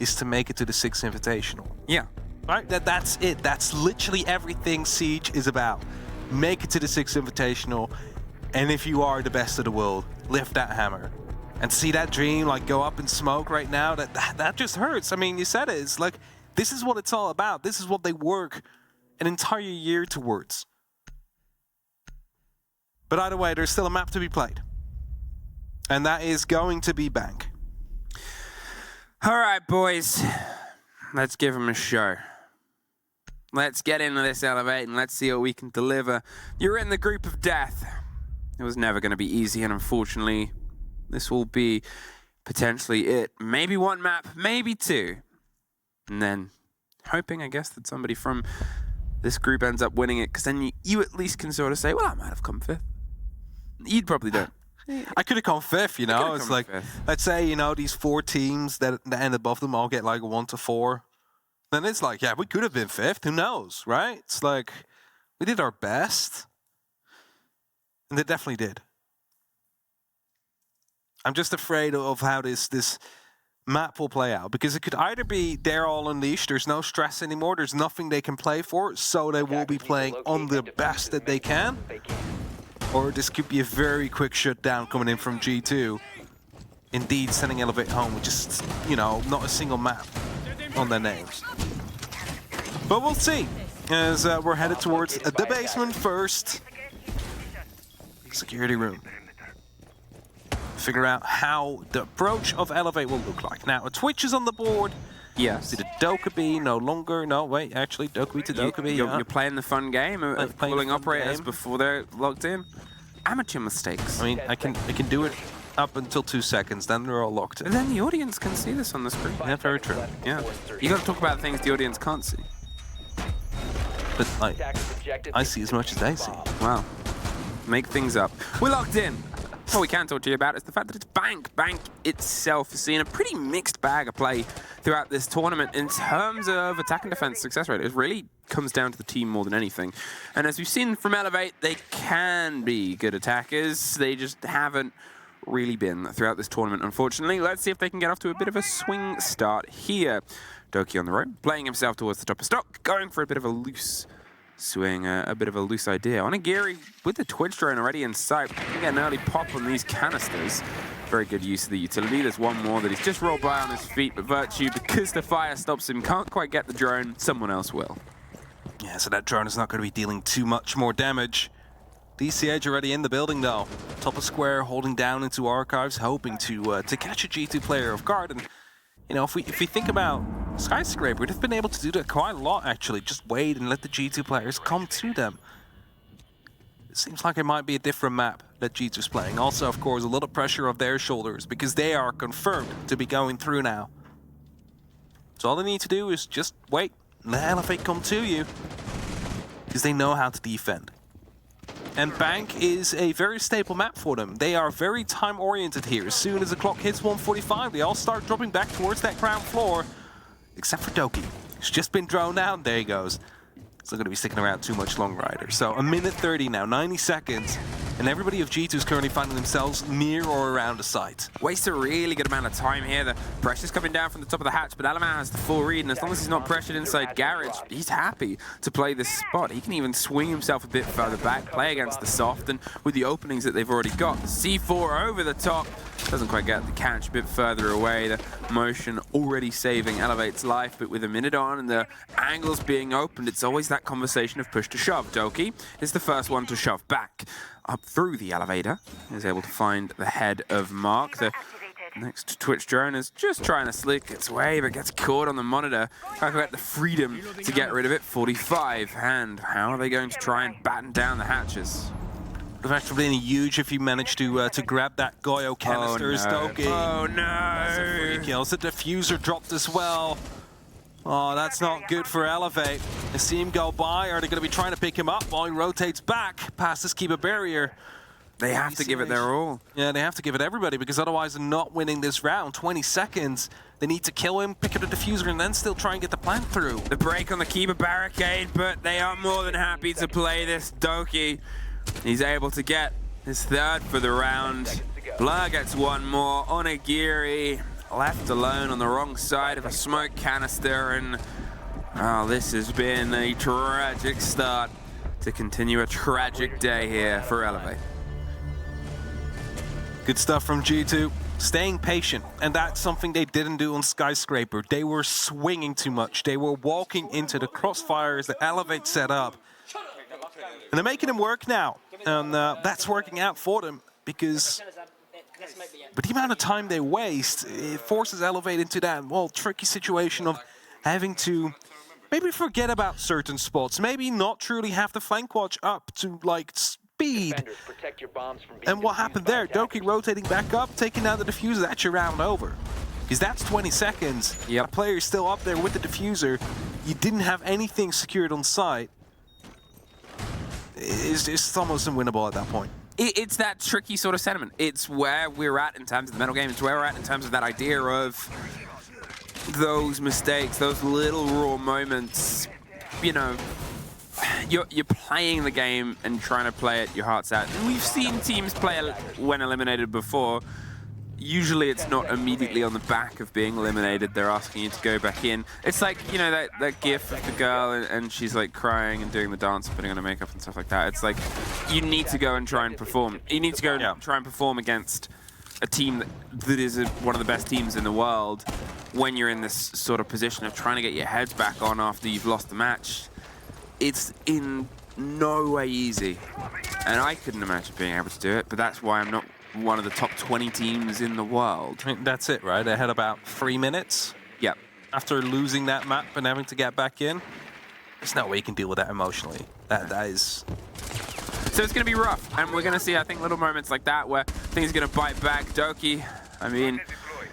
is to make it to the 6th Invitational. Yeah. Right? That's it. That's literally everything Siege is about. Make it to the 6th Invitational, and if you are the best of the world, lift that hammer. And see that dream like go up in smoke right now, that just hurts. I mean, you said it. It's like, this is what it's all about. This is what they work an entire year towards. But either way, there's still a map to be played. And that is going to be Bank. All right, boys. Let's give them a show. Let's get into this Elevate and let's see what we can deliver. You're in the group of death. It was never going to be easy, and unfortunately, this will be potentially it. Maybe one map, maybe two. And then hoping, I guess, that somebody from this group ends up winning it, because then you at least can sort of say, well, I might have come 5th. You'd probably don't. I could have come 5th, you know? It's like, let's say, you know, these 4 teams that end above them all get like 1 to 4. Then it's like, yeah, we could have been 5th. Who knows, right? It's like, we did our best. And they definitely did. I'm just afraid of how this map will play out, because it could either be they're all unleashed, there's no stress anymore, there's nothing they can play for, so they will be playing on the best that they can. Or this could be a very quick shutdown coming in from G2. Indeed, sending Elevate home with just, you know, not a single map on their names. But we'll see, as we're headed towards the basement first. Security room. Figure out how the approach of Elevate will look like. Now, a Twitch is on the board. Yes. Did a Dokkaebi no longer? No, wait, actually, Dokkaebi to Dokkaebi. You're playing the fun game of pulling operators before they're locked in. Amateur mistakes. I mean, I can do it up until 2 seconds, then they're all locked in. And then the audience can see this on the screen. Yeah, very true. Yeah. You got to talk about things the audience can't see. But I see as much as they see. Wow. Make things up. We're locked in. What we can talk to you about is the fact that it's Bank. Bank itself is seeing a pretty mixed bag of play throughout this tournament in terms of attack and defense success rate. It really comes down to the team more than anything. And as we've seen from Elevate, they can be good attackers. They just haven't really been throughout this tournament, unfortunately. Let's see if they can get off to a bit of a swing start here. Doki on the road, playing himself towards the top of stock, going for a bit of a loose swing, a bit of a loose idea. Onigiri with the Twitch drone already in sight. Get an early pop on these canisters. Very good use of the utility. There's one more that he's just rolled by on his feet, but Virtue, because the fire stops him, can't quite get the drone. Someone else will. Yeah, so that drone is not going to be dealing too much more damage. DC Edge already in the building though. Top of square, holding down into archives, hoping to catch a G2 player off guard. And you know, if we think about Skyscraper, they've been able to do that quite a lot actually. Just wait and let the G2 players come to them. It seems like it might be a different map that G2's playing. Also, of course, a lot of pressure off their shoulders because they are confirmed to be going through now. So all they need to do is just wait and let Elevate come to you, because they know how to defend. And Bank is a very stable map for them. They are very time-oriented here. As soon as the clock hits 1:45, they all start dropping back towards that ground floor. Except for Doki. He's just been droned down. There he goes. He's not going to be sticking around too much longer either. So a minute 30 now, 90 seconds. And everybody of G2 is currently finding themselves near or around the site. Wastes a really good amount of time here. The pressure's coming down from the top of the hatch, but Alaman has the full read, and as long as he's not pressured inside garage, he's happy to play this spot. He can even swing himself a bit further back, play against the soft, and with the openings that they've already got, the C4 over the top. Doesn't quite get the catch, a bit further away. The motion already saving Elevate's life, but with a minute on and the angles being opened, it's always that conversation of push to shove. Doki is the first one to shove back up through the elevator. Is able to find the head of Mark. The next Twitch drone is just trying to slick its way, but gets caught on the monitor. Trying to get the freedom to get rid of it. 45, and how are they going to try and batten down the hatches? Would have actually been huge if you managed to grab that Goyo canister. Doki. Oh no! Free kills. The diffuser dropped as well. Oh, that's not good for Elevate. They see him go by. Are they going to be trying to pick him up while he rotates back past this keeper barrier? They have to give it their all. Yeah, they have to give it everybody, because otherwise they're not winning this round. 20 seconds. They need to kill him, pick up the diffuser, and then still try and get the plant through. The break on the keeper barricade, but they are more than happy to play this. Doki, he's able to get his third for the round. Blur gets one more. Onigiri left alone on the wrong side of a smoke canister, and oh, this has been a tragic start to continue a tragic day here for ELV. Good stuff from G2. Staying patient, and that's something they didn't do on Skyscraper. They were swinging too much. They were walking into the crossfires that Elevate set up. And they're making them work now. And that's working out for them because... But the amount of time they waste, it forces Elevate into that, well, tricky situation of having to maybe forget about certain spots. Maybe not truly have the flank watch up to, like, speed. And what happened there? Doki rotating back up, taking out the diffuser. That's your round over. Because that's 20 seconds. Yep. A player's still up there with the diffuser. You didn't have anything secured on site. It's almost unwinnable at that point. It's that tricky sort of sentiment. It's where we're at in terms of the mental game. It's where we're at in terms of that idea of those mistakes, those little raw moments. You know, you're playing the game and trying to play it your heart's out. And we've seen teams play when eliminated before. Usually it's not immediately on the back of being eliminated. They're asking you to go back in. It's like, you know, that gif of the girl and she's like crying and doing the dance, putting on her makeup and stuff like that. It's like, you need to go and try and perform. You need to go and try and perform against a team that is one of the best teams in the world when you're in this sort of position of trying to get your heads back on after you've lost the match. It's in no way easy. And I couldn't imagine being able to do it, but that's why I'm not one of the top 20 teams in the world. I mean, that's it, right? They had about 3 minutes. Yep. After losing that map and having to get back in. There's no way you can deal with that emotionally. That is... So it's going to be rough, and we're going to see, I think, little moments like that where things are going to bite back. Doki, I mean,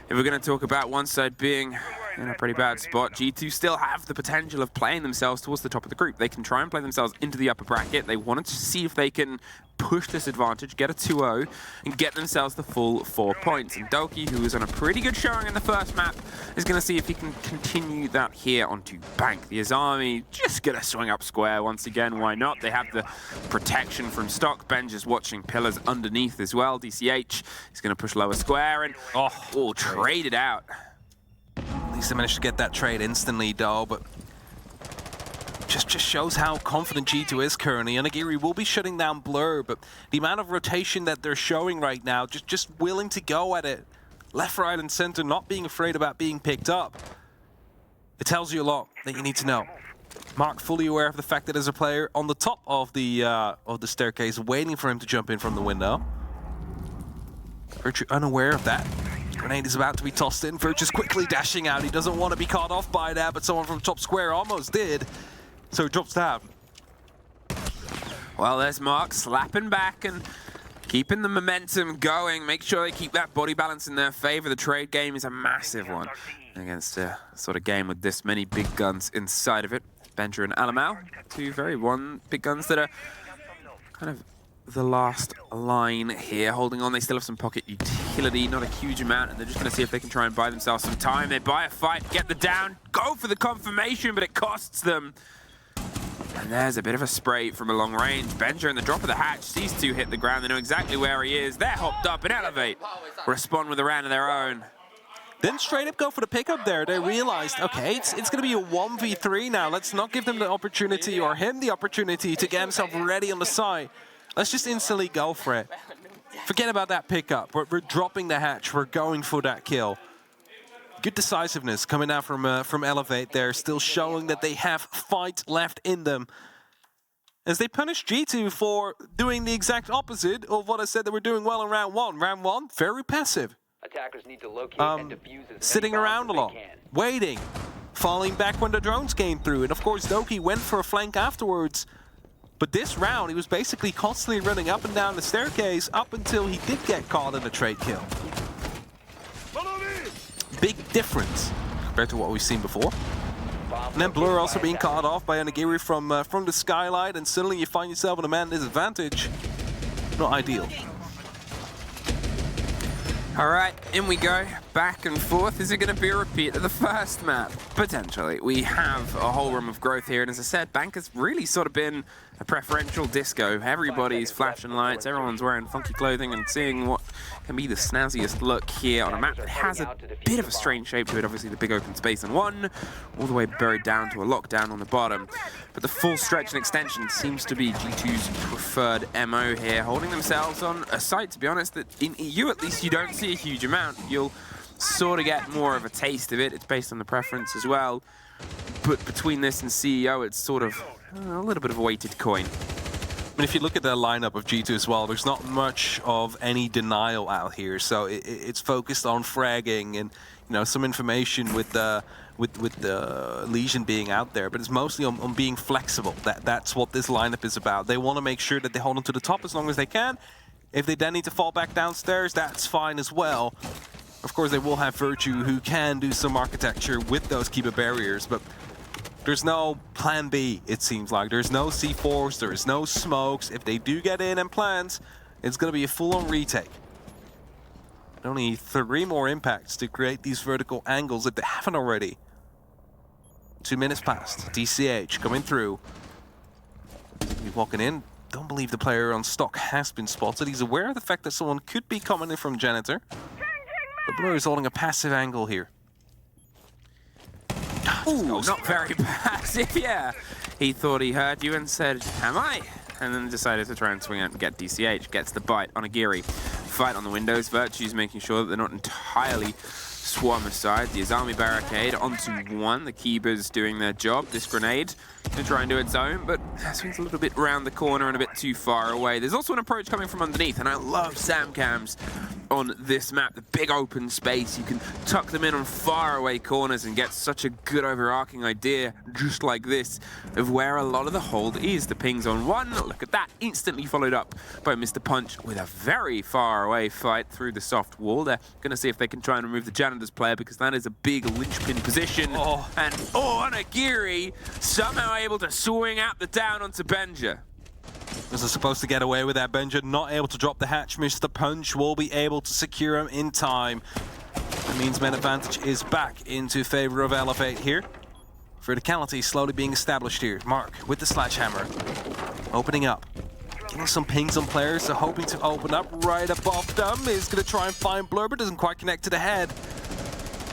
if we're going to talk about one side being in a pretty bad spot, G2 still have the potential of playing themselves towards the top of the group. They can try and play themselves into the upper bracket. They wanted to see if they can push this advantage, get a 2-0, and get themselves the full 4 points. And Doki, who was on a pretty good showing in the first map, is going to see if he can continue that here onto Bank. The Azami just going to swing up square once again. Why not? They have the protection from stock. Ben just watching pillars underneath as well. DCH is going to push lower square and trade it out. At least they managed to get that trade instantly, though, but just shows how confident G2 is currently. Onigiri will be shutting down Blur, but the amount of rotation that they're showing right now, just willing to go at it, left, right, and center, not being afraid about being picked up, it tells you a lot that you need to know. Mark fully aware of the fact that there's a player on the top of the staircase waiting for him to jump in from the window. Virtue unaware of that. Grenade is about to be tossed in. Virtue's quickly dashing out. He doesn't want to be caught off by that, but someone from top square almost did. So he drops down. Well, there's Mark slapping back and keeping the momentum going. Make sure they keep that body balance in their favor. The trade game is a massive one against a sort of game with this many big guns inside of it. Benja and Alamal, two very big guns that are kind of the last line here, holding on. They still have some pocket utility, not a huge amount, and they're just going to see if they can try and buy themselves some time. They buy a fight, get the down, go for the confirmation, but it costs them. And there's a bit of a spray from a long range. Benja in the drop of the hatch, these two hit the ground. They know exactly where he is. They're hopped up and Elevate respond with a round of their own. Then straight up go for the pickup there. They realized, okay, it's going to be a 1v3 now. Let's not give them the opportunity, or him the opportunity, to get himself ready on the side. Let's just instantly go for it. Forget about that pickup. We're dropping the hatch. We're going for that kill. Good decisiveness coming out from Elevate there, still showing that they have fight left in them. As they punish G2 for doing the exact opposite of what I said they were doing well in round one. Round one, very passive. Attackers need to locate and defuse as sitting many around a bombs lot, as they can. waiting, falling back when the drones came through. And of course, Doki went for a flank afterwards. But this round, he was basically constantly running up and down the staircase up until he did get caught in a trade kill. Big difference compared to what we've seen before. And then Blur also being caught off by Onigiri from the skylight, and suddenly you find yourself in a man disadvantage. Not ideal. All right, in we go. back and forth. Is it going to be a repeat of the first map? Potentially. We have a whole room of growth here, and as I said, Bank has really sort of been a preferential disco. Everybody's flashing lights, everyone's wearing funky clothing and seeing what can be the snazziest look here on a map that has a bit of a strange shape to it. Obviously, the big open space on one, all the way buried down to a lockdown on the bottom. But the full stretch and extension seems to be G2's preferred MO here, holding themselves on a site, to be honest, that in EU at least you don't see a huge amount. You'll sort of get more of a taste of it. It's based on the preference as well. But between this and CEO, it's sort of a little bit of a weighted coin. I mean, if you look at the lineup of G2 as well, there's not much of any denial out here. So it's focused on fragging and, you know, some information with the Legion being out there, but it's mostly on being flexible. That's what this lineup is about. They want to make sure that they hold on to the top as long as they can. If they then need to fall back downstairs, that's fine as well. Of course, they will have Virtue, who can do some architecture with those keeper barriers, but there's no plan B, it seems like. There's no C4s, there's no smokes. If they do get in and plant, it's going to be a full-on retake. Only 3 more impacts to create these vertical angles if they haven't already. 2 minutes past. DCH coming through. He's walking in. Don't believe the player on stock has been spotted. He's aware of the fact that someone could be coming in from Janitor. But Blur is holding a passive angle here. Ooh, not very passive, yeah. He thought he heard you and said, am I? And then decided to try and swing out and get DCH. Gets the bite on a Geary. Fight on the windows. Virtue's making sure that they're not entirely swarm aside. The Azami barricade onto one. The Keepers doing their job. This grenade to try and do its own, but swings a little bit around the corner and a bit too far away. There's also an approach coming from underneath, and I love SAM cams on this map. The big open space. You can tuck them in on far away corners and get such a good overarching idea, just like this, of where a lot of the hold is. The pings on one. Look at that. Instantly followed up by Mr. Punch with a very far away fight through the soft wall. They're going to see if they can try and remove the Janitor's player, because that is a big linchpin position. And Onagiri somehow able to swing out the down onto Benja. Was supposed to get away with that. Benja not able to drop the hatch. Mr. Punch will be able to secure him in time. That means man advantage is back into favor of Elevate here. Verticality slowly being established here. Mark with the sledgehammer. Opening up. Getting some pings on players, so hoping to open up right above them. Is going to try and find Blur, but doesn't quite connect to the head.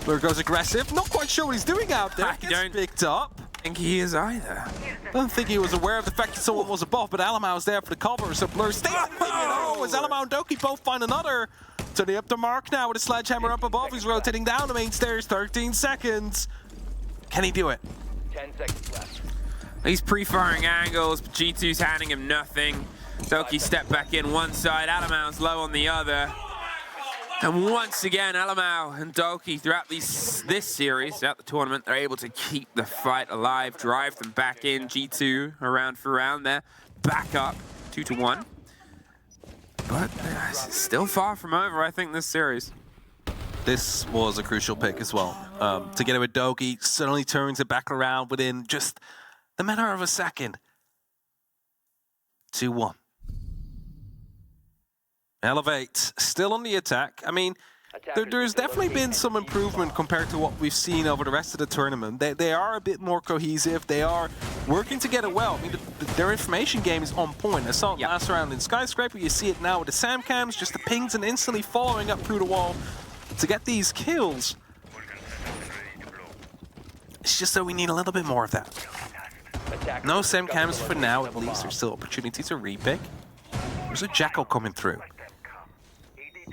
Blur goes aggressive. Not quite sure what he's doing out there. Gets picked up. I think he is either. I don't think he was aware of the fact that someone was above, but Alamau was there for the cover, so Blur stays in the as Alamau and Doki both find another. Turning up to Mark now with a sledgehammer up above. He's rotating down the main stairs. 13 seconds. Can he do it? 10 seconds left. He's pre-firing angles, but G2's handing him nothing. Doki step back in one side, Alamau's low on the other. And once again, Alamau and Doki throughout this series, throughout the tournament, they're able to keep the fight alive, drive them back in. G2 around for round there, back up 2-1. But still far from over, I think, this series. This was a crucial pick as well. Together with Doki, suddenly turns it back around within just the matter of a second. 2-1. Elevate, still on the attack. I mean, there's definitely been some improvement compared to what we've seen over the rest of the tournament. They are a bit more cohesive. They are working together well. I mean, their information game is on point. I saw it last round in Skyscraper. You see it now with the SAM cams, just the pings and instantly following up through the wall to get these kills. It's just that we need a little bit more of that. No SAM cams for now, at least. There's still opportunity to repick. There's a Jackal coming through.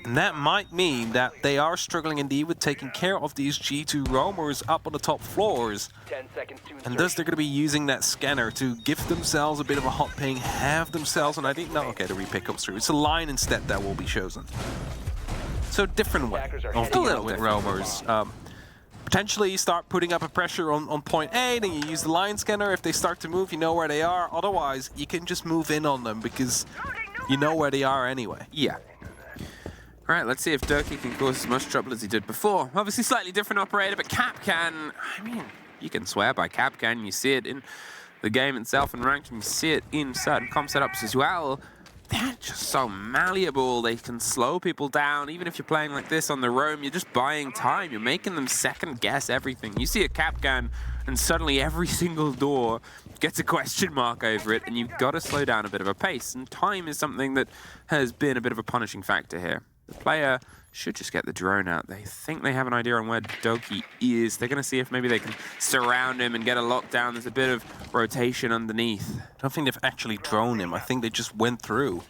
And that might mean that they are struggling indeed with taking care of these G2 roamers up on the top floors. 10 seconds to And thus they're going to be using that scanner to give themselves a bit of a hot ping, have themselves, and I think, no, okay, the repick comes through. It's a line instead that will be chosen. So different way of dealing with roamers. Potentially start putting up a pressure on point A, then you use the line scanner. If they start to move, you know where they are. Otherwise, you can just move in on them because you know where they are anyway. Yeah. All right, let's see if Doki can cause as much trouble as he did before. Obviously, slightly different operator, but Capcan, I mean, you can swear by Capcan. You see it in the game itself in ranked, and you see it in certain comp setups as well. they're just so malleable. They can slow people down. Even if you're playing like this on the roam, you're just buying time. You're making them second guess everything. You see a Capcan and suddenly every single door gets a question mark over it, and you've got to slow down a bit of a pace. And time is something that has been a bit of a punishing factor here. The player should just get the drone out. They think they have an idea on where Doki is. They're going to see if maybe they can surround him and get a lockdown. There's a bit of rotation underneath. I don't think they've actually droned him. I think they just went through.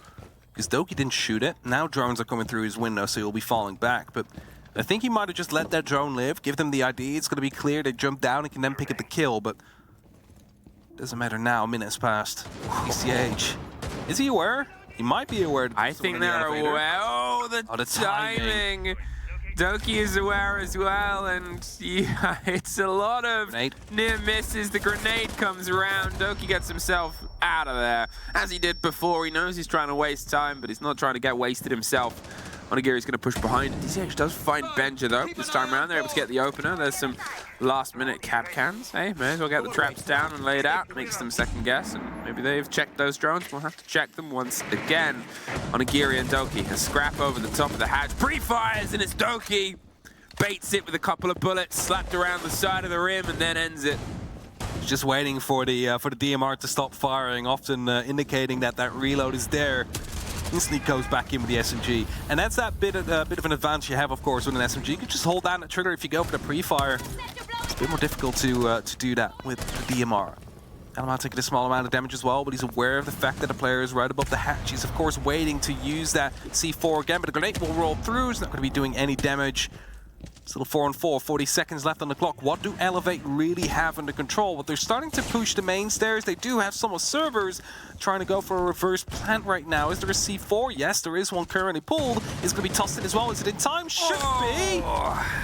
Because Doki didn't shoot it. Now drones are coming through his window, so he'll be falling back. But I think he might have just let that drone live, give them the ID. It's going to be clear. They jump down and can then pick up the kill. But doesn't matter now. Minutes passed. ECH. Is he aware? He might be aware. I think they're aware. Oh, the timing. Doki is aware as well, and yeah, it's a lot of near misses. The grenade comes around. Doki gets himself out of there, as he did before. He knows he's trying to waste time, but he's not trying to get wasted himself. Onigiri's going to push behind. DCH does find Benja, though. This time around, they're able to get the opener. There's some last-minute Capcans. Hey, may as well get the traps down and lay it out. Makes them second guess, and maybe they've checked those drones. We'll have to check them once again. Onigiri and Doki. A scrap over the top of the hatch. Pre-fires, and it's Doki. Baits it with a couple of bullets, slapped around the side of the rim, and then ends it. Just waiting for the DMR to stop firing, often indicating that that reload is there. Instantly goes back in with the SMG, and that's that bit of an advantage you have, of course, with an SMG. You can just hold down the trigger if you go for the pre-fire. It's a bit more difficult to do that with the DMR. Alamar taking a small amount of damage as well, but he's aware of the fact that the player is right above the hatch. He's, of course, waiting to use that C4 again, but the grenade will roll through. It's not going to be doing any damage. Still 4-on-4, 40 seconds left on the clock. What do Elevate really have under control? Well, they're starting to push the main stairs. They do have some servers trying to go for a reverse plant right now. Is there a C4? Yes, there is one currently pulled. It's going to be tossed in as well. Is it in time? Should be.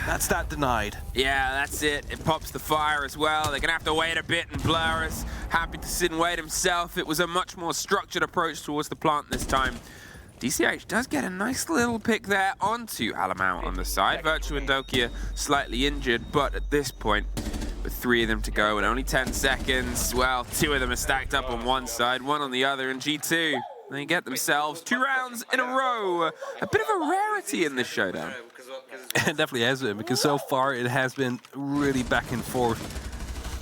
That's that denied. Yeah, that's it. It pops the fire as well. They're going to have to wait a bit, and Blur is happy to sit and wait himself. It was a much more structured approach towards the plant this time. DCH does get a nice little pick there onto Alamau on the side. Virtue and Doki are slightly injured, but at this point, with 3 of them to go and only 10 seconds, well, 2 of them are stacked up on one side, 1 on the other, and G2, they get themselves 2 rounds in a row. A bit of a rarity in this showdown. It definitely has been, because so far it has been really back and forth.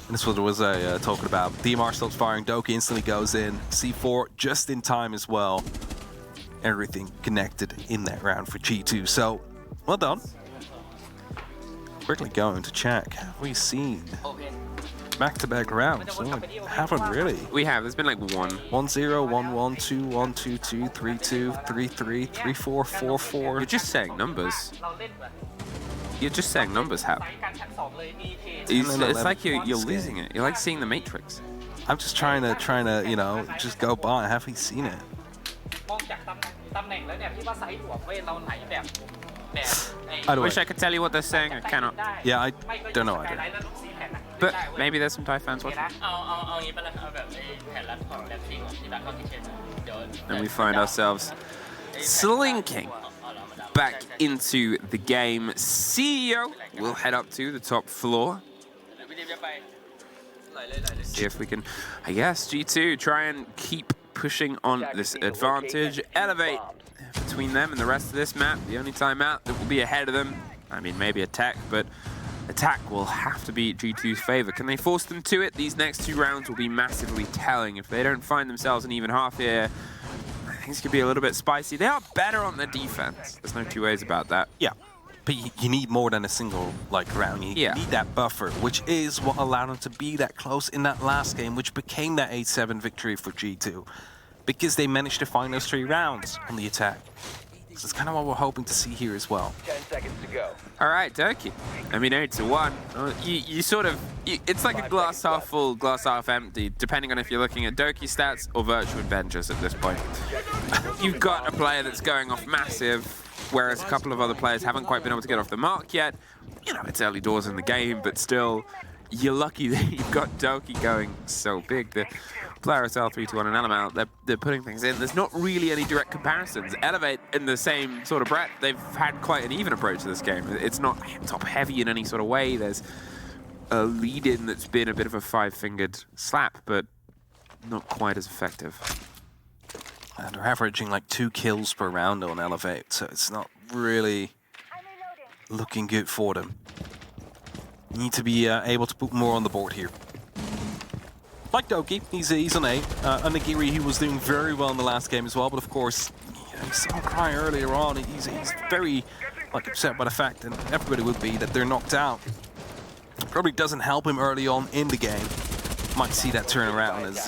And this was what I was talking about. DMR stops firing, Doki instantly goes in. C4 just in time as well. Everything connected in that round for G2. So, well done. Quickly going to check. Have we seen back-to-back rounds? Oh, haven't really. We have. There's been like 1. 1-0, 1-1, 2-1, 2-2, 3-2, 3-3, 3-4, 4-4. You're just saying numbers. You're just saying numbers, Hal. It's like you're losing it. You're like seeing the Matrix. I'm just trying to, you know, just go by. Have we seen it? I wish I could tell you what they're saying. I cannot. Yeah, I don't know either. But maybe there's some Thai fans watching. And we find ourselves slinking back into the game. CEO will head up to the top floor. See if we can, I guess, G2 try and keep pushing on this advantage. Elevate between them and the rest of this map. The only timeout that will be ahead of them, I mean, maybe attack, but attack will have to be G2's favor. Can they force them to it? These next 2 rounds will be massively telling. If they don't find themselves an even half here, things could be a little bit spicy. They are better on their defense. There's no 2 ways about that. Yeah. But you need more than a single round. You need that buffer, which is what allowed them to be that close in that last game, which became that 8-7 victory for G2, because they managed to find those 3 rounds on the attack. So it's kind of what we're hoping to see here as well. 10 seconds to go. All right, Doki. I mean, 8-1. You sort of, it's like a glass half full, glass half empty, depending on if you're looking at Doki stats or Virtue and Benjas at this point. You've got a player that's going off massive, whereas a couple of other players haven't quite been able to get off the mark yet. You know, it's early doors in the game, but still, you're lucky that you've got Doki going so big. The player SL 3-2-1 and Element, they're putting things in. There's not really any direct comparisons. Elevate, in the same sort of breadth, they've had quite an even approach to this game. It's not top-heavy in any sort of way. There's a lead-in that's been a bit of a 5-fingered slap, but not quite as effective. And they're averaging like 2 kills per round on Elevate, so it's not really looking good for them. You need to be able to put more on the board here. Like Doki, he's on A. Onigiri, he was doing very well in the last game as well, but of course, you know, you saw him cry earlier on. He's very upset by the fact, and everybody would be, that they're knocked out. Probably doesn't help him early on in the game. Might see that turn around as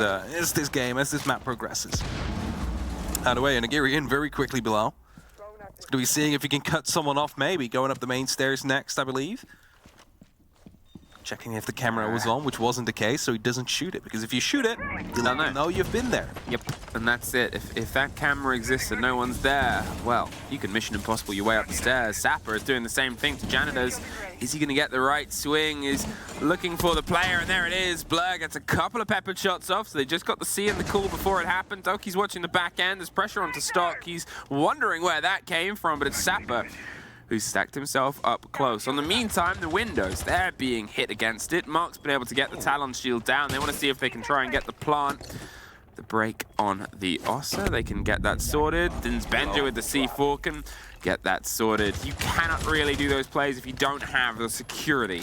this map progresses. Out of the way, Onigiri in very quickly below. He's going to be seeing if he can cut someone off, maybe going up the main stairs next, I believe. Checking if the camera was on, which wasn't the case, so he doesn't shoot it. Because if you shoot it, you'll know you've been there. Yep, and that's it. If that camera exists and no one's there, well, you can Mission Impossible your way up the stairs. Sapper is doing the same thing to Janitors. Is he going to get the right swing? Is looking for the player, and there it is. Blur gets a couple of peppered shots off, so they just got the C and the cool before it happened. Doki's watching the back end. There's pressure onto Stock. He's wondering where that came from, but it's Sapper who stacked himself up close. On the meantime, the windows, they're being hit against it. Mark's been able to get the Talon shield down. They want to see if they can try and get the plant. The break on the Ossa, they can get that sorted. Din's Benja with the C4 can get that sorted. You cannot really do those plays if you don't have the security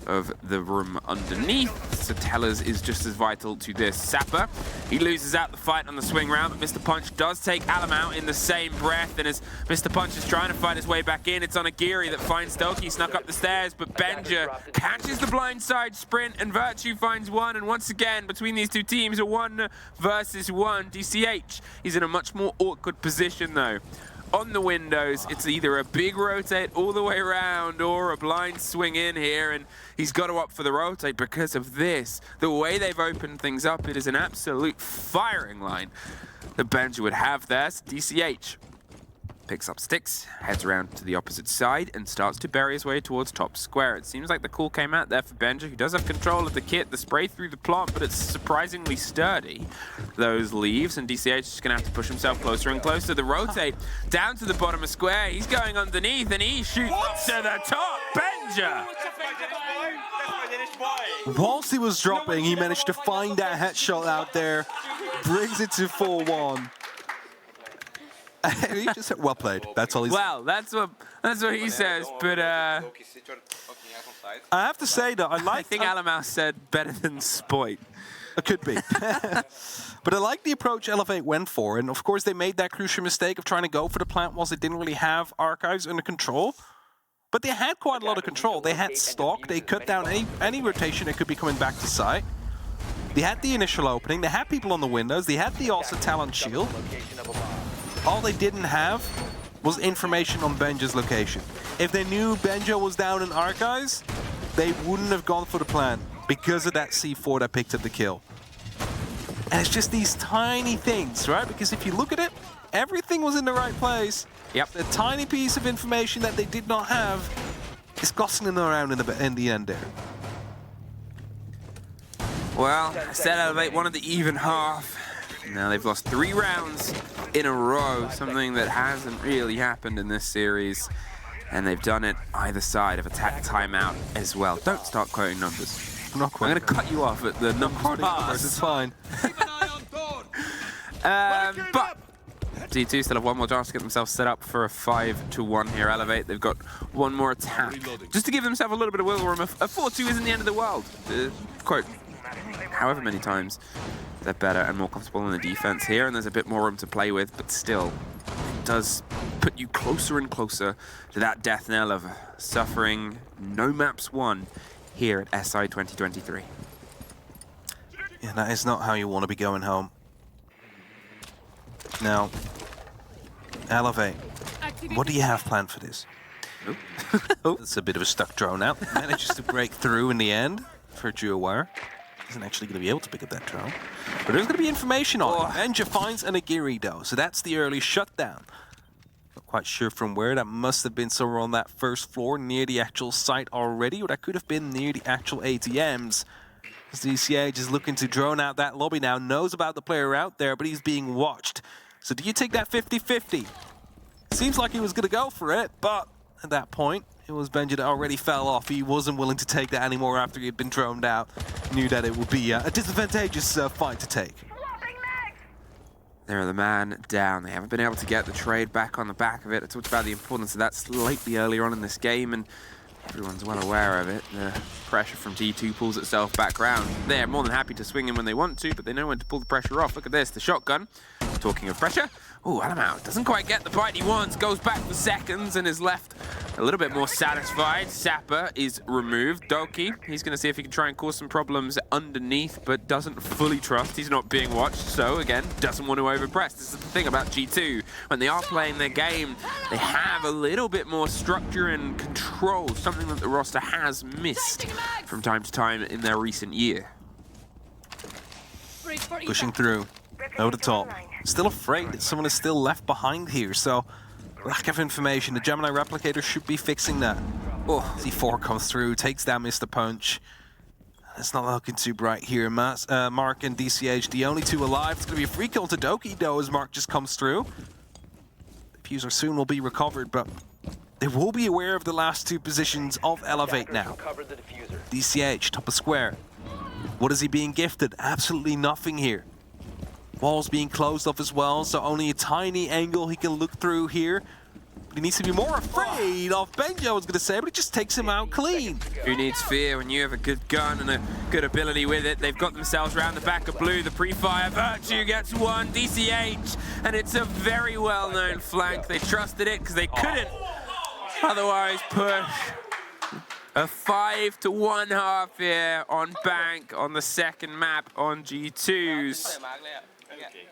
of the room underneath. So Tellers is just as vital to this. Sapper, he loses out the fight on the swing round, but Mr. Punch does take Alum out in the same breath, and as Mr. Punch is trying to fight his way back in, it's Onigiri that finds Doki snuck up the stairs, but Benja catches the blindside sprint, and Virtue finds one, and once again, between these two teams, a 1 versus 1. DCH, he's in a much more awkward position though. On the windows, it's either a big rotate all the way around or a blind swing in here, and he's got to opt for the rotate because of this. The way they've opened things up, it is an absolute firing line that Benja would have there. So DCH picks up sticks, heads around to the opposite side, and starts to bury his way towards top square. It seems like the call came out there for Benja, who does have control of the kit, the spray through the plant, but it's surprisingly sturdy, those leaves, and DCH is just going to have to push himself closer and closer. The rotate down to the bottom of square, he's going underneath, and he shoots to the top. Benja! Whilst he was dropping, he managed to find that headshot out there, brings it to 4-1. He just said, well played. That's all he said. Well, that's what he says, but I have to say that I think Alamau said better than Spoit. It could be. But I like the approach Elevate went for, and of course they made that crucial mistake of trying to go for the plant whilst they didn't really have archives under control. But they had quite a lot of control. They had stock, they cut down any rotation that could be coming back to site. They had the initial opening, they had people on the windows, they had the also Talon shield. All they didn't have was information on Benja's location. If they knew Benja was down in archives, they wouldn't have gone for the plan because of that C4 that picked up the kill. And it's just these tiny things, right? Because if you look at it, everything was in the right place. Yep. The tiny piece of information that they did not have is costing them around in the end there. Well, I said Elevate wanted the even half. Now they've lost 3 rounds in a row, something that hasn't really happened in this series. And they've done it either side of attack timeout as well. Don't start quoting numbers. I'm going to cut you off at the number pass. It's fine. But G2 still have one more chance to get themselves set up for a 5-1 here. Elevate, they've got one more attack. Just to give themselves a little bit of wiggle room. A 4-2 isn't the end of the world. Quote, however many times. They're better and more comfortable in the defense here, and there's a bit more room to play with, but still, it does put you closer and closer to that death knell of suffering no maps won here at SI 2023. Yeah, that is not how you want to be going home. Now, Elevate, what do you have planned for this? It's a bit of a stuck drone out. Manages to break through in the end for Duowire. Isn't actually going to be able to pick up that drone. But there's going to be information on it. Benja finds Onigiri though, so that's the early shutdown. Not quite sure from where. That must have been somewhere on that first floor near the actual site already, or that could have been near the actual ATMs. DCH is looking to drone out that lobby now, knows about the player out there, but he's being watched. So do you take that 50-50? Seems like he was going to go for it, but at that point, it was Benja that already fell off. He wasn't willing to take that anymore after he had been droned out. Knew that it would be a disadvantageous fight to take. They're the man down. They haven't been able to get the trade back on the back of it. I talked about the importance of that slightly earlier on in this game, and everyone's well aware of it. The pressure from G2 pulls itself back round. They're more than happy to swing in when they want to, but they know when to pull the pressure off. Look at this, the shotgun. Talking of pressure, oh, Alamau doesn't quite get the bite he wants, goes back for seconds and is left a little bit more satisfied. Sapper is removed. Doki, he's going to see if he can try and cause some problems underneath, but doesn't fully trust. He's not being watched, so again, doesn't want to overpress. This is the thing about G2. When they are playing their game, they have a little bit more structure and control, something that the roster has missed from time to time in their recent year. Pushing through, over the top. Still afraid that someone is still left behind here, so lack of information. The Gemini replicator should be fixing that. Oh, C4 comes through, takes down Mr. Punch. It's not looking too bright here. Mark and DCH, the only two alive. It's going to be a free kill to Doki, though, as Mark just comes through. The Diffuser soon will be recovered, but they will be aware of the last two positions of Elevate now. DCH, top of square. What is he being gifted? Absolutely nothing here. Walls being closed off as well, so only a tiny angle he can look through here. He needs to be more afraid of Benjo, I was going to say, but it just takes him out clean. Who needs fear when you have a good gun and a good ability with it? They've got themselves around the back of blue. The pre-fire, Virtue gets one, DCH, and it's a very well-known flank. They trusted it because they couldn't otherwise push. A 5-to-1 here on Bank on the second map on G2's.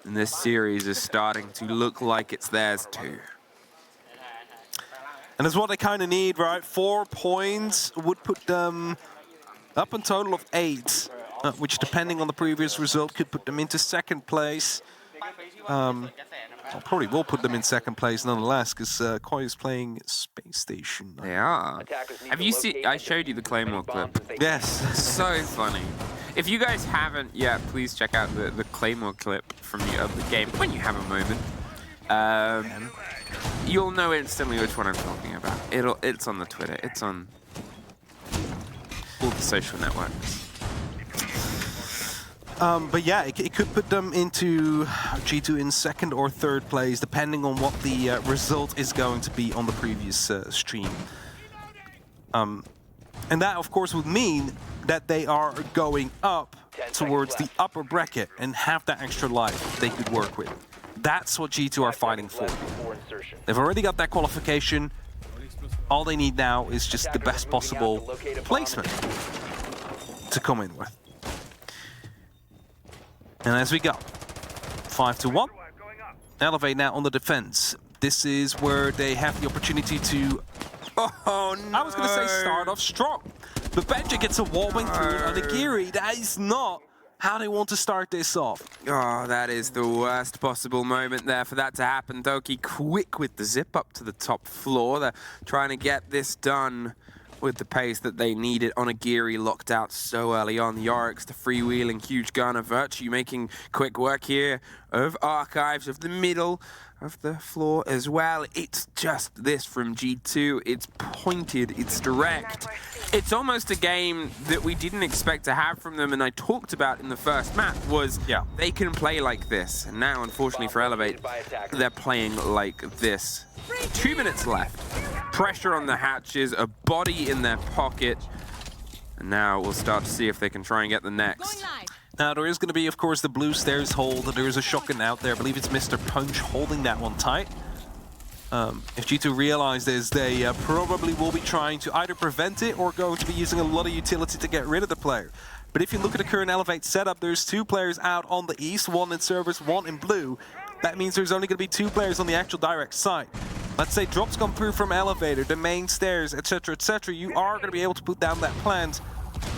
And this series is starting to look like it's theirs too. And it's what they kind of need, right? 4 points would put them up a total of 8, which, depending on the previous result, could put them into second place. Probably will put them in second place nonetheless, because Koi is playing Space Station. They are. Have you seen? I showed you the Claymore clip. Yes. So funny. If you guys haven't yet, please check out the Claymore clip from the other game when you have a moment. You'll know instantly which one I'm talking about. It's on the Twitter. It's on all the social networks. But yeah, it could put them into G2 in second or third place, depending on what the result is going to be on the previous stream. And that, of course, would mean that they are going up towards the upper bracket and have that extra life they could work with. That's what G2 are fighting for. They've already got that qualification. All they need now is just the best possible placement to come in with. And as we go, 5-to-1. Elevate now on the defense. This is where they have the opportunity to... Oh, no. I was going to say start off strong. But Benja gets a wallbang through on Agiri. That is not how they want to start this off. Oh, that is the worst possible moment there for that to happen. Doki quick with the zip up to the top floor. They're trying to get this done with the pace that they needed. Onigiri locked out so early on. Yorick's the freewheeling huge gun of Virtue making quick work here of Archives of the middle of the floor as well. It's just this from G2. It's pointed, it's direct. It's almost a game that we didn't expect to have from them, and I talked about in the first map was they can play like this. And now, unfortunately for Elevate, they're playing like this. 2 minutes left. Pressure on the hatches, a body in their pocket. And now we'll start to see if they can try and get the next. Now, there is going to be, of course, the blue stairs hold. There is a shotgun out there. I believe it's Mr. Punch holding that one tight. If G2 realize this, they probably will be trying to either prevent it or going to be using a lot of utility to get rid of the player. But if you look at the current Elevate setup, there's 2 players out on the east, 1 in service, 1 in blue. That means there's only going to be 2 players on the actual direct side. Let's say drops come through from elevator, the main stairs, etc., etc. You are going to be able to put down that plant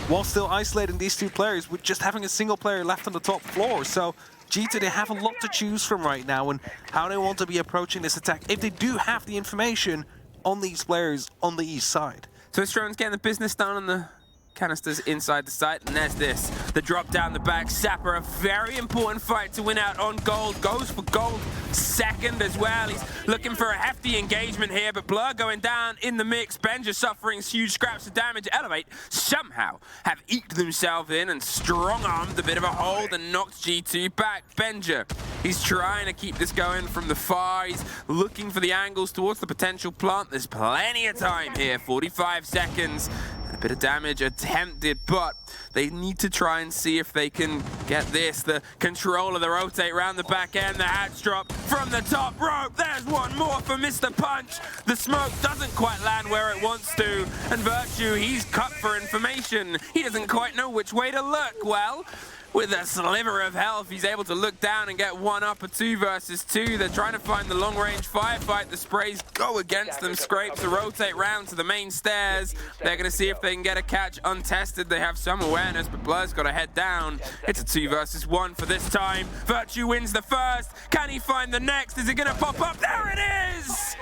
while still isolating these 2 players with just having a single player left on the top floor. So G2, they have a lot to choose from right now and how they want to be approaching this attack if they do have the information on these players on the east side. So Strone's getting the business done on the canisters inside the site, and there's this. The drop down the back. Sapper, a very important fight to win out on gold. Goes for gold second as well. He's looking for a hefty engagement here, but Blur going down in the mix. Benja suffering huge scraps of damage. Elevate somehow have eked themselves in and strong-armed a bit of a hold and knocked G2 back. Benja, he's trying to keep this going from the far. He's looking for the angles towards the potential plant. There's plenty of time here, 45 seconds. A bit of damage attempted, but they need to try and see if they can get this. The control of the rotate around the back end, the hatch drop from the top rope. There's one more for Mr. Punch. The smoke doesn't quite land where it wants to. And Virtue, he's cut for information. He doesn't quite know which way to look. Well, with a sliver of health, he's able to look down and get one up, a 2 versus 2. They're trying to find the long-range firefight. The sprays go against them, scrapes the rotate round to the main stairs. They're going to see if they can get a catch untested. They have some awareness, but Blur's got to head down. It's a 2 versus 1 for this time. Virtue wins the first. Can he find the next? Is it going to pop up? There it is!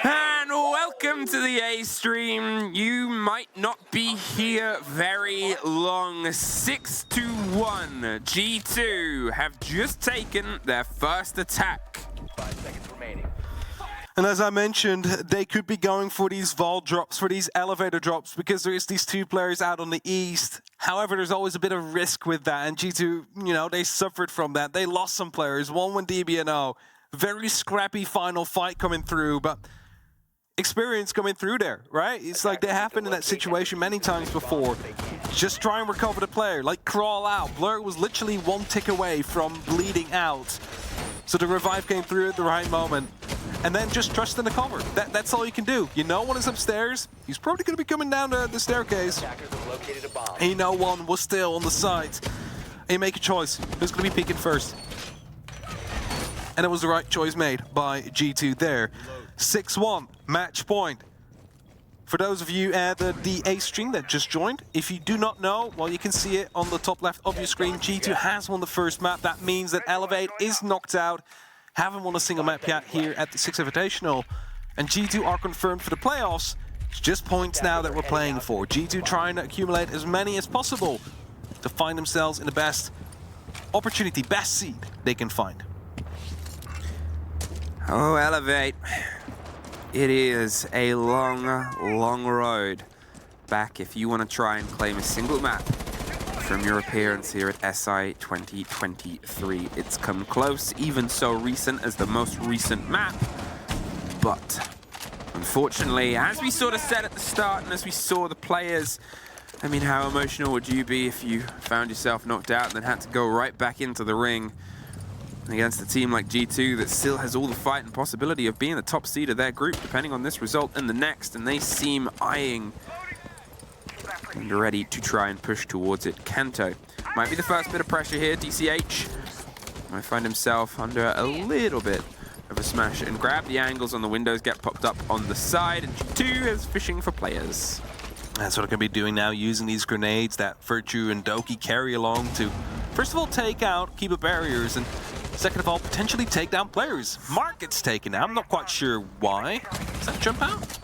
And welcome to the A stream. You might not be here very long. 6-1. G2 have just taken their first attack. 5 seconds remaining. And as I mentioned, they could be going for these vault drops, for these elevator drops, because there is these 2 players out on the east. However, there's always a bit of risk with that, and G2, you know, they suffered from that. They lost some players, one with DBNO. Very scrappy final fight coming through, but experience coming through there, right? It's like they have been in that situation many times before. Just try and recover the player, like crawl out. Blur was literally 1 tick away from bleeding out. So the revive came through at the right moment. And then just trust in the cover. That's all you can do. You know one is upstairs. He's probably going to be coming down the staircase. And you know one was still on the side. And you make a choice. Who's going to be peeking first? And it was the right choice made by G2 there. 6-1, match point. For those of you at the A stream that just joined, if you do not know, well, you can see it on the top left of your screen. G2 has won the first map. That means that Elevate is knocked out. Haven't won a single map yet here at the 6th Invitational. And G2 are confirmed for the playoffs. It's just points now that we're playing for. G2 trying to accumulate as many as possible to find themselves in the best opportunity, best seed they can find. Oh, Elevate. It is a long, long road back if you want to try and claim a single map from your appearance here at SI 2023. It's come close, even so recent as the most recent map. But unfortunately, as we sort of said at the start and as we saw the players, I mean, how emotional would you be if you found yourself knocked out and then had to go right back into the ring against a team like G2 that still has all the fight and possibility of being the top seed of their group, depending on this result and the next, and they seem eyeing and ready to try and push towards it. Kanto might be the first bit of pressure here. DCH might find himself under a little bit of a smash and grab. The angles on the windows get popped up on the side, and G2 is fishing for players. That's what I'm going to be doing now, using these grenades that Virtue and Doki carry along to, first of all, take out Kiba barriers, and second of all, potentially take down players. Mark gets taken out. I'm not quite sure why. Does that jump out?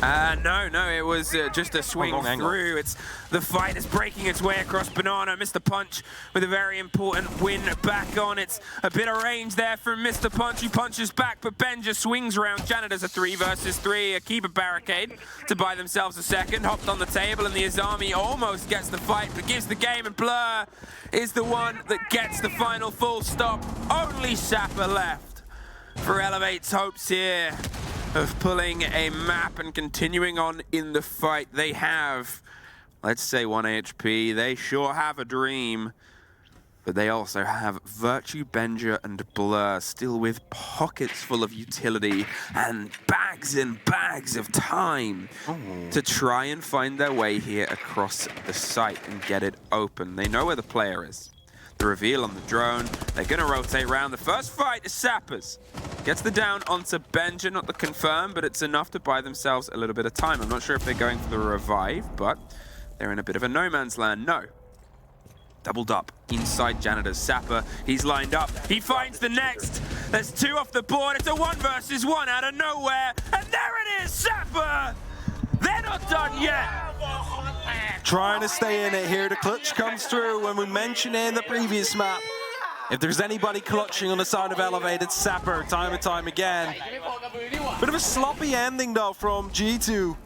No, it was just a swing through. It's the fight is breaking its way across Banana. Mr. Punch with a very important win back on. It's a bit of range there from Mr. Punch, who punches back, but Ben just swings around. Janitors a 3 versus 3. A keeper barricade to buy themselves a second. Hopped on the table, and the Azami almost gets the fight, but gives the game, and Blur is the one that gets the final full stop. Only Sapper left for Elevate's hopes here of pulling a map and continuing on in the fight. They have, let's say, 1 HP. They sure have a dream, but they also have Virtue, Benja, and Blur still with pockets full of utility and bags of time to try and find their way here across the site and get it open. They know where the player is. The reveal on the drone. They're going to rotate around. The first fight is Sappers. Gets the down onto Benja, not the confirm, but it's enough to buy themselves a little bit of time. I'm not sure if they're going for the revive, but they're in a bit of a no man's land. No. Doubled up inside Janitor's Sapper. He's lined up. He finds the next. There's 2 off the board. It's a 1 versus 1 out of nowhere. And there it is, Sapper! They're not done yet. Trying to stay in it here. The clutch comes through. When we mentioned in the previous map, if there's anybody clutching on the side of Elevated, Sapper, time and time again. Bit of a sloppy ending though from G2.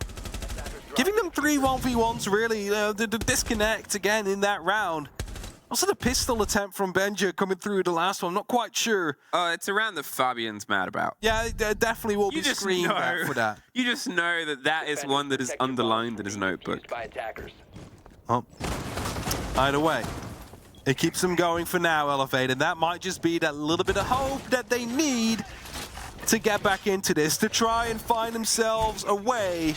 Giving them 3 1v1s really, the disconnect again in that round. Also the pistol attempt from Benja coming through the last one, not quite sure. It's around the Fabian's mad about. Yeah, definitely will be screamed at for that. You just know that that is one that is underlined in his notebook. By attackers. Oh. Either way, it keeps them going for now, Elevated. That might just be that little bit of hope that they need to get back into this, to try and find themselves a way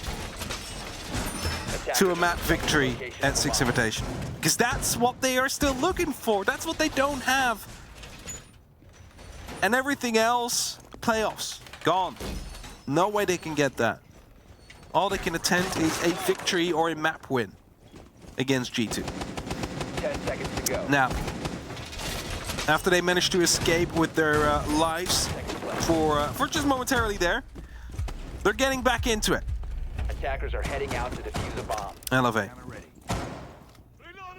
to a map victory at 6 Invitation. Because that's what they are still looking for. That's what they don't have. And everything else, playoffs, gone. No way they can get that. All they can attempt is a victory or a map win against G2. 10 seconds to go. Now, after they managed to escape with their lives for just momentarily there, they're getting back into it. Attackers are heading out to defuse a bomb. Elevate.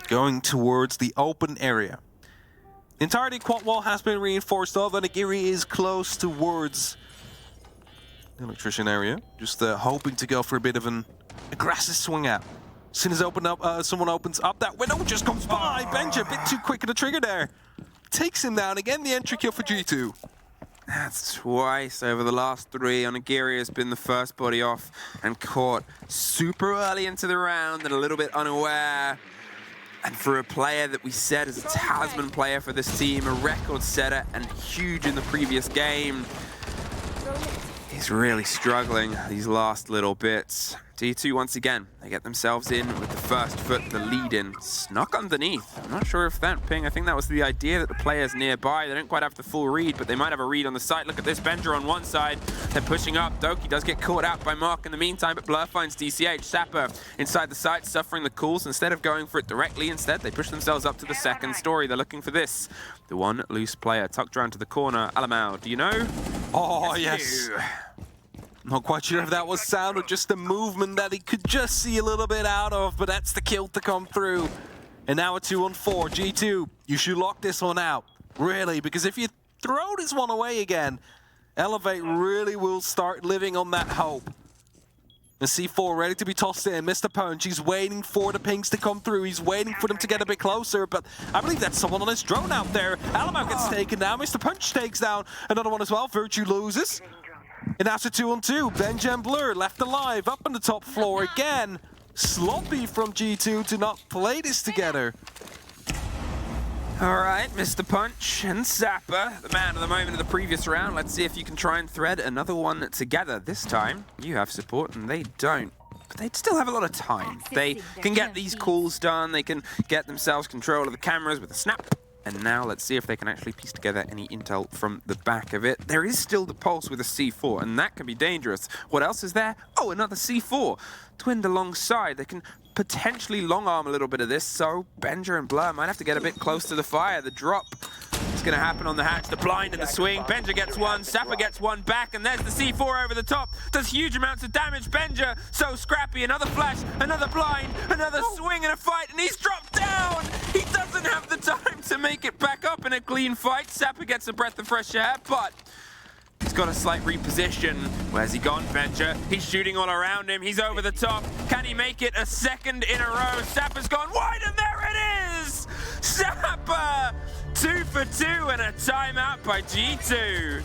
Going towards the open area. The entirety quad wall has been reinforced, although Nagiri is close towards the electrician area. Just hoping to go for a bit of an aggressive swing out. As soon as someone opens up that window, just comes by. Benja, a bit too quick of the trigger there. Takes him down. Again, the entry kill for G2. That's twice over the last 3. Onigiri has been the first body off and caught super early into the round and a little bit unaware. And for a player that we said is a talisman player for this team, a record setter and huge in the previous game, he's really struggling these last little bits. T2 once again, they get themselves in with the first foot, the lead in, snuck underneath. I'm not sure if that ping, I think that was the idea that the players nearby, they don't quite have the full read, but they might have a read on the site. Look at this, Benja on one side, they're pushing up. Doki does get caught out by Mark in the meantime, but Blur finds DCH. Sapper inside the site, suffering the calls. Instead of going for it directly, instead they push themselves up to the second story. They're looking for this. The one loose player tucked around to the corner. Alamau, do you know? Oh, yes. Not quite sure if that was sound or just a movement that he could just see a little bit out of, but that's the kill to come through. And now a 2-on-4. G2, you should lock this one out, really, because if you throw this one away again, Elevate really will start living on that hope. The C4 ready to be tossed in. Mr. Punch, he's waiting for the pings to come through. He's waiting for them to get a bit closer, but I believe that's someone on his drone out there. Alamau gets taken down. Mr. Punch takes down another one as well. Virtue loses. And that's a 2-on-2. Benja and Blur left alive up on the top floor again. Sloppy from G2 to not play this together. All right, Mr. Punch and Zappa, the man of the moment of the previous round. Let's see if you can try and thread another one together. This time, you have support and they don't. But they still have a lot of time. They can get these calls done. They can get themselves control of the cameras with a snap. And now let's see if they can actually piece together any intel from the back of it. There is still the pulse with a C4, and that can be dangerous. What else is there? Oh, another C4. Twinned alongside. They can potentially long arm a little bit of this, so Benja and Blur might have to get a bit close to the fire. The drop is going to happen on the hatch. The blind and the swing. Benja gets one, Sapper gets one back, and there's the C4 over the top. Does huge amounts of damage. Benja, so scrappy. Another flash, another blind, another swing and a fight, and he's dropped down. He doesn't have the time to make it back up in a clean fight. Sapper gets a breath of fresh air, but he's got a slight reposition. Where's he gone, Benja? He's shooting all around him. He's over the top. Can he make it a second in a row? Sapper's gone wide, and there it is! Sapper! 2 for 2 and a timeout by G2.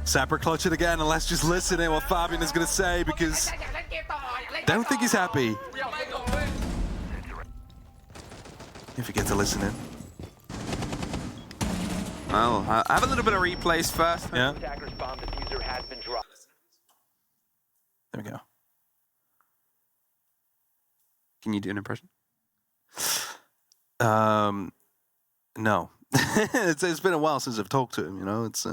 Sapper clutch it again, and let's just listen in what Fabian is going to say, because I don't think he's happy. If you get to listen in. Well, I have a little bit of replays first. Yeah. Attacker's bomb diffuser has been dropped. There we go. Can you do an impression? No. it's been a while since I've talked to him, you know. It's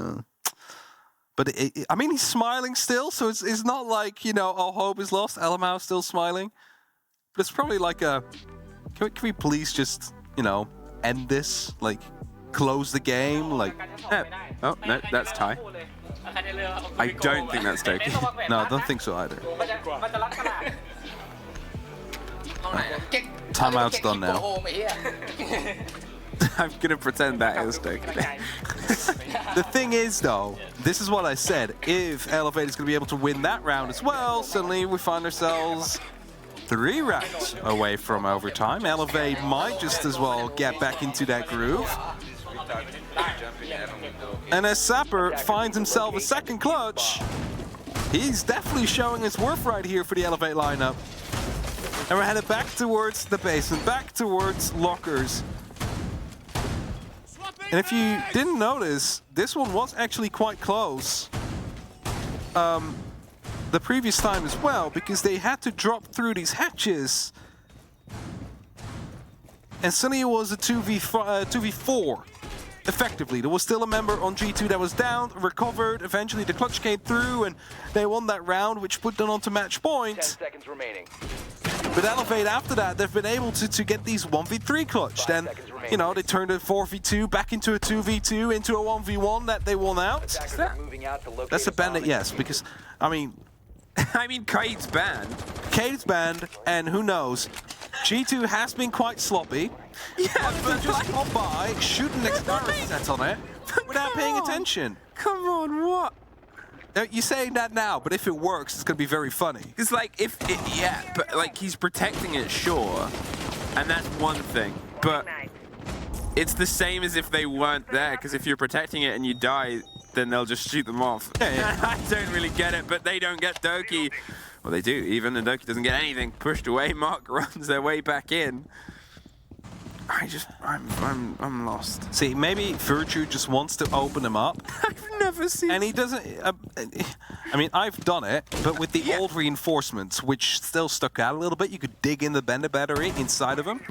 but I mean, he's smiling still, so it's not like, you know, all hope is lost. Alamau's still smiling, but it's probably like a. Can we please just, you know, end this? Like, close the game? Like. Yeah. Oh no, that's Ty. I don't think that's Doki. No, I don't think so either. Timeout's done now. I'm gonna pretend that is Doki. The thing is, though, this is what I said. If Elevate is going to be able to win that round as well, suddenly we find ourselves 3 rounds away from overtime. Elevate might just as well get back into that groove. And as Sapper finds himself a second clutch, he's definitely showing his worth right here for the Elevate lineup. And we're headed back towards the basement, back towards lockers. And if you didn't notice, this one was actually quite close the previous time as well, because they had to drop through these hatches. And suddenly it was a 2v4, effectively. There was still a member on G2 that was down, recovered. Eventually the clutch came through and they won that round, which put them onto match 10 point. seconds remaining. But Elevate after that, they've been able to get these 1v3 clutch. Then, you know, they turned a 4v2 back into a 2v2, into a 1v1 that they won out. Attackers are moving out to locate That's a bandit, bomb. yes, because, I mean, Kate's banned. Cade's banned, and who knows, G2 has been quite sloppy. Yeah, They just pop by, shoot an explosive set on it, without paying attention. Come on, what? You're saying that now, but if it works, it's going to be very funny. It's like, yeah, but like he's protecting it, sure, and that's one thing, but it's the same as if they weren't there, because if you're protecting it and you die, then they'll just shoot them off. Yeah. I don't really get it, but they don't get Doki. Well, they do even, and Doki doesn't get anything pushed away. Mark runs their way back in. I'm lost. See, maybe Virtue just wants to open him up. I've never seen. And he doesn't. I mean, I've done it, but with the old reinforcements, which still stuck out a little bit. You could dig in the Bender battery inside of him,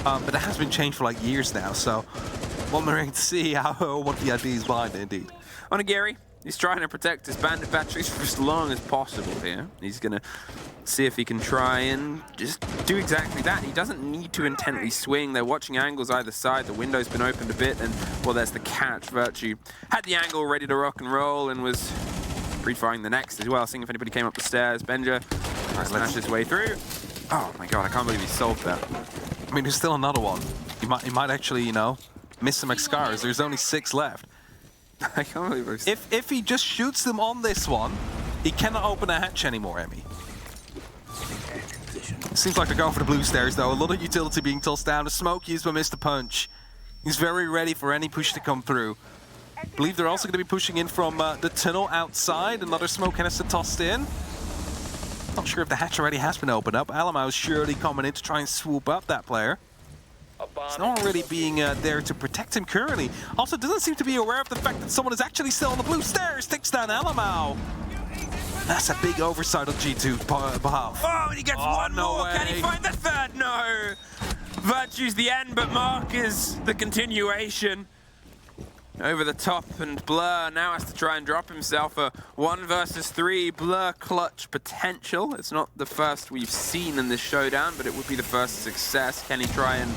but that has been changed for like years now. So, wondering to see what the idea is behind it, indeed. On a Gary, he's trying to protect his bandit batteries for as long as possible here. He's gonna see if he can try and just do exactly that. He doesn't need to intently swing. They're watching angles either side. The window's been opened a bit, and, well, there's the catch. Virtue had the angle ready to rock and roll and was pre-firing the next as well, seeing if anybody came up the stairs. Benja smashed his way through. Oh my god, I can't believe he solved that. I mean, there's still another one. He might actually, you know, miss some Excars. There's only 6 left. I can't believe it. If he just shoots them on this one, he cannot open a hatch anymore, Emmy. Seems like they're going for the blue stairs, though. A lot of utility being tossed down. The smoke used by Mr. Punch. He's very ready for any push to come through. I believe they're also going to be pushing in from the tunnel outside. Another smoke canister tossed in. Not sure if the hatch already has been opened up. Alamo is surely coming in to try and swoop up that player. It's not really being there to protect him currently. Also, doesn't seem to be aware of the fact that someone is actually still on the blue stairs. Takes down Alamo. That's a big oversight on G2's behalf. Oh, and he gets one no more. way. Can he find the third? No. Virtue's the end, but Mark is the continuation. Over the top, and Blur now has to try and drop himself a 1 versus 3 Blur clutch potential. It's not the first we've seen in this showdown, but it would be the first success. Can he try and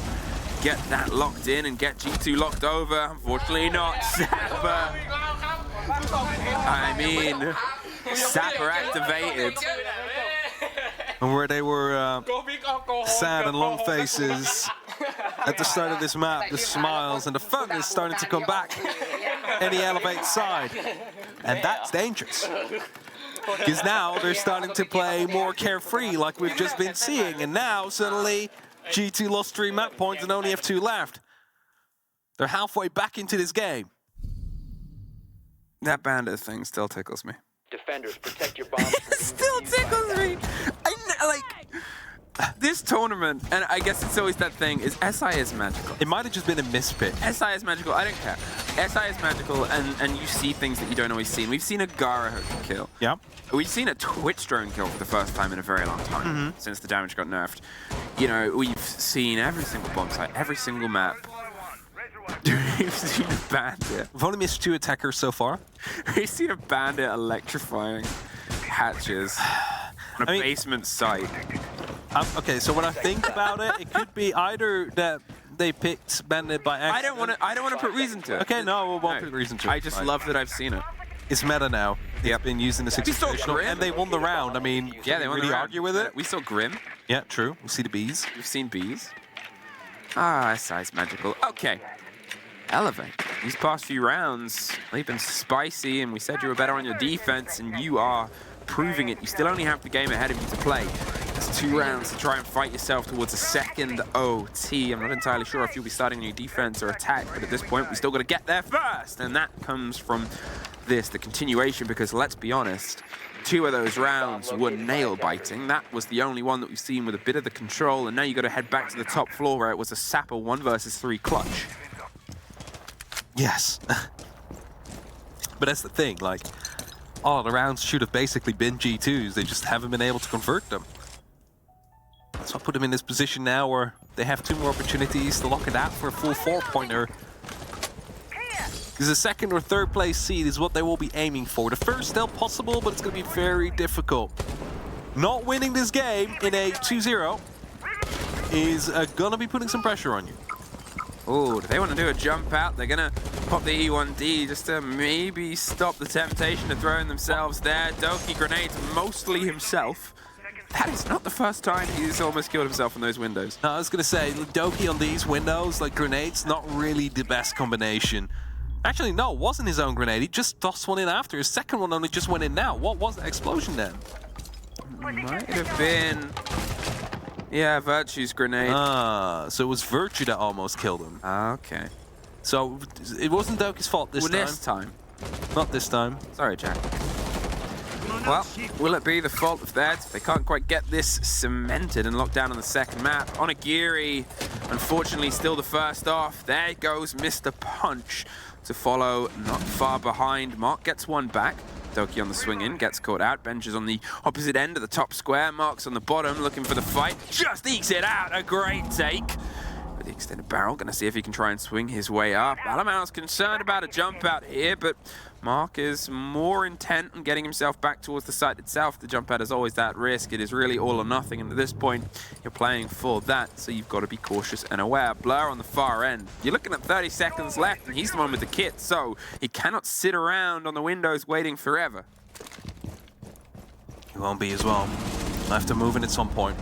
get that locked in and get G2 locked over? Unfortunately not. Sapper. I mean, Sapper activated. And where they were sad and long faces at the start of this map, the smiles and the fun is starting to come back in the Elevate side. And that's dangerous. Because now they're starting to play more carefree like we've just been seeing. And now suddenly G2 lost 3 map points and only have 2 left. They're halfway back into this game. That bandit thing still tickles me. Defenders, protect your bombs. Still tickles me. This tournament, and I guess it's always that thing, is SI is magical. It might have just been a mispick. SI is magical, I don't care. SI is magical, and you see things that you don't always see. We've seen a Gara kill. Yeah. We've seen a Twitch drone kill for the first time in a very long time, since the damage got nerfed. You know, we've seen every single bomb site, every single map. We've seen a bandit. We've only missed 2 attackers so far. We've seen a bandit electrifying hatches on a basement site. Okay, so when I think about it, it could be either that they picked Bandit by accident. I don't want to put reason to it. Okay, no, we won't put reason to it. I just love that I've seen it. It's meta now. It's been used in the We saw Invitational, Grim. and they won the round. I mean, Yeah, can they you won really the round. argue with it? We saw Grim. Yeah, true. We see the bees. We've seen bees. Ah, size magical. Okay. Elevate. These past few rounds, they've been spicy, and we said you were better on your defense, and you are proving it. You still only have the game ahead of you to play. There's 2 rounds to try and fight yourself towards a second OT. I'm not entirely sure if you'll be starting your defense or attack, but at this point, we still got to get there first, and that comes from this, the continuation, because let's be honest, 2 of those rounds were nail-biting. That was the only one that we've seen with a bit of the control, and now you got to head back to the top floor where it was a Sapper 1 versus 3 clutch. Yes. But that's the thing, like, all the rounds should have basically been G2s. They just haven't been able to convert them. So I'll put them in this position now where they have 2 more opportunities to lock it out for a full 4-pointer. Because the 2nd or 3rd place seed is what they will be aiming for. The first still possible, but it's going to be very difficult. Not winning this game in a 2-0 is going to be putting some pressure on you. Oh, do they want to do a jump out? They're going to pop the E1D just to maybe stop the temptation of throwing themselves there. Doki grenades mostly himself. That is not the first time he's almost killed himself in those windows. No, I was going to say, Doki on these windows, like grenades, not really the best combination. Actually, no, it wasn't his own grenade. He just tossed one in after. His second one only just went in now. What was that explosion then? Might have been... Yeah, Virtue's grenade. So it was Virtue that almost killed him. Okay. So it wasn't Doki's fault this time? This time. Not this time. Sorry, Jack. Well, will it be the fault of that? They can't quite get this cemented and locked down on the second map. Onigiri, unfortunately, still the first off. There goes Mr. Punch to follow, not far behind. Mark gets one back. Doki on the swing in, gets caught out. Bench is on the opposite end of the top square. Mark's on the bottom, looking for the fight. Just ekes it out. A great take. With the extended barrel, gonna see if he can try and swing his way up. Alaman's concerned about a jump out here, but Mark is more intent on getting himself back towards the site itself. The jump out is always that risk. It is really all or nothing, and at this point, you're playing for that, so you've got to be cautious and aware. Blur on the far end. You're looking at 30 seconds left, and he's the one with the kit, so he cannot sit around on the windows waiting forever. He won't be as well. I'll have to move in at some point.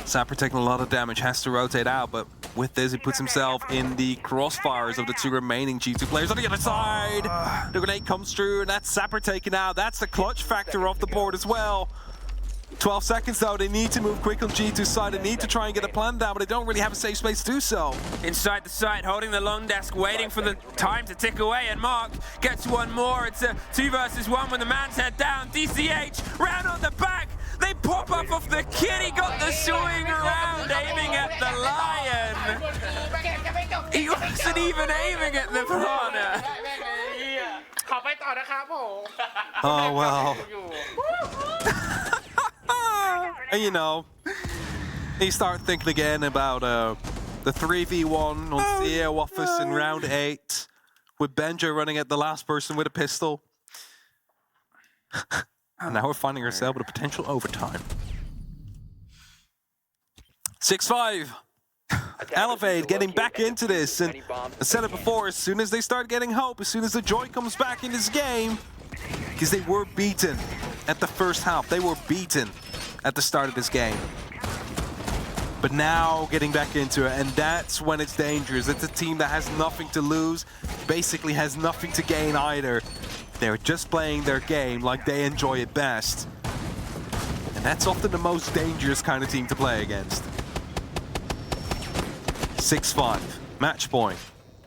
Sapper taking a lot of damage, has to rotate out, but with this, he puts himself in the crossfires of the 2 remaining G2 players on the other side. The grenade comes through, and that's Sapper taken out. That's the clutch factor off the board as well. 12 seconds though, they need to move quick on G2's side. They need to try and get a plan down, but they don't really have a safe space to do so. Inside the site, holding the long desk, waiting for the time to tick away, and Mark gets one more. It's a 2 versus 1 with the man's head down. DCH, round on the back. They pop up off the kid. He got the swing around, aiming at the lion. He wasn't even aiming at the partner. Oh, well. And you know, you start thinking again about the 3v1 on CEO office in round 8 with Benjo running at the last person with a pistol. And now we're finding ourselves with a potential overtime. 6-5. Elevate getting back into this, and I said it before, as soon as they start getting hope, as soon as the joy comes back in this game, because they were beaten at the first half, they were beaten at the start of this game. But now getting back into it, and that's when it's dangerous. It's a team that has nothing to lose, basically has nothing to gain either. They're just playing their game like they enjoy it best. And that's often the most dangerous kind of team to play against. 6-5, match point.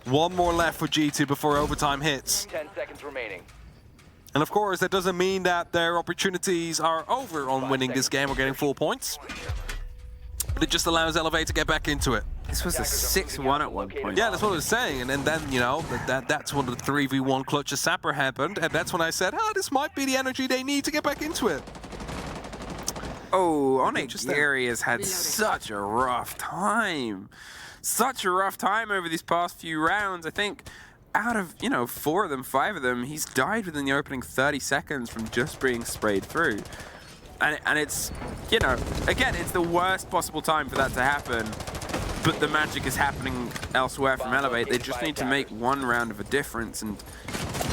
1 more left for G2 before overtime hits. 10 seconds remaining. And of course, that doesn't mean that their opportunities are over on winning this game or getting full points. But it just allows Elevate to get back into it. This was a 6-1 at one point. Yeah, that's what I was saying. And then, you know, that's when the 3v1 clutch of Sapper happened. And that's when I said, oh, this might be the energy they need to get back into it. Oh, Onigiri has had such a rough time. Such a rough time over these past few rounds. I think out of, 4 of them, 5 of them, he's died within the opening 30 seconds from just being sprayed through. And it's, again, it's the worst possible time for that to happen. But the magic is happening elsewhere from Elevate. They just need to make 1 round of a difference. And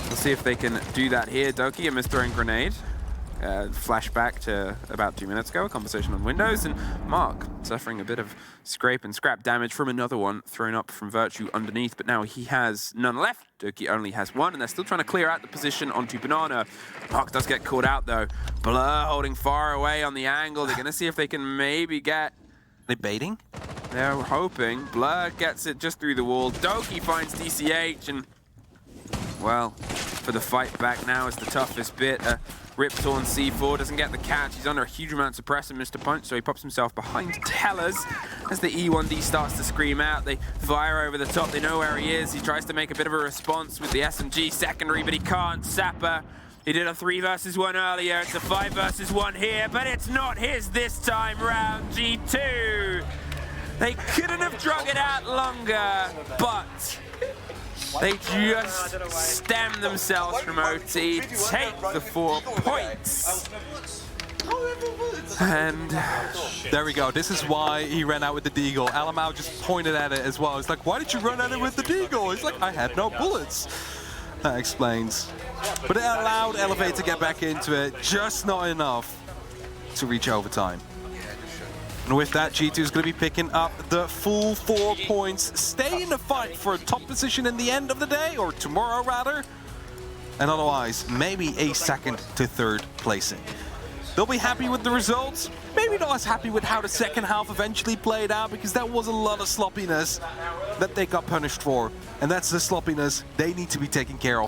We'll see if they can do that here. Doki, a misthrowing grenade. Flashback to about 2 minutes ago, a conversation on Windows, and Mark suffering a bit of scrape and scrap damage from another one thrown up from Virtue underneath, but now he has none left. Doki only has one, and they're still trying to clear out the position onto Banana. Mark does get caught out though. Blur holding far away on the angle. They're going to see if they can maybe get... They baiting? They're hoping. Blur gets it just through the wall. Doki finds DCH, and well, for the fight back now is the toughest bit. Riptorn C4 doesn't get the catch. He's under a huge amount of suppressor, Mr. Punch, so he pops himself behind Tellers as the E1D starts to scream out. They fire over the top. They know where he is. He tries to make a bit of a response with the SMG secondary, but he can't. Sapper, he did a 3 versus 1 earlier. It's a 5 versus 1 here, but it's not his this time round. G2. They couldn't have drug it out longer, but they just stem themselves from OT, take the 4 points. And there we go. This is why he ran out with the Deagle. Alamau just pointed at it as well. He's like, why did you run at it with the Deagle? He's like, I had no bullets. That explains. But it allowed Elevate to get back into it, just not enough to reach overtime. And with that, G2 is going to be picking up the full 4 points, stay in the fight for a top position in the end of the day, or tomorrow rather, and otherwise maybe a 2nd to 3rd placing. They'll be happy with the results, maybe not as happy with how the second half eventually played out, because that was a lot of sloppiness that they got punished for, and that's the sloppiness they need to be taken care of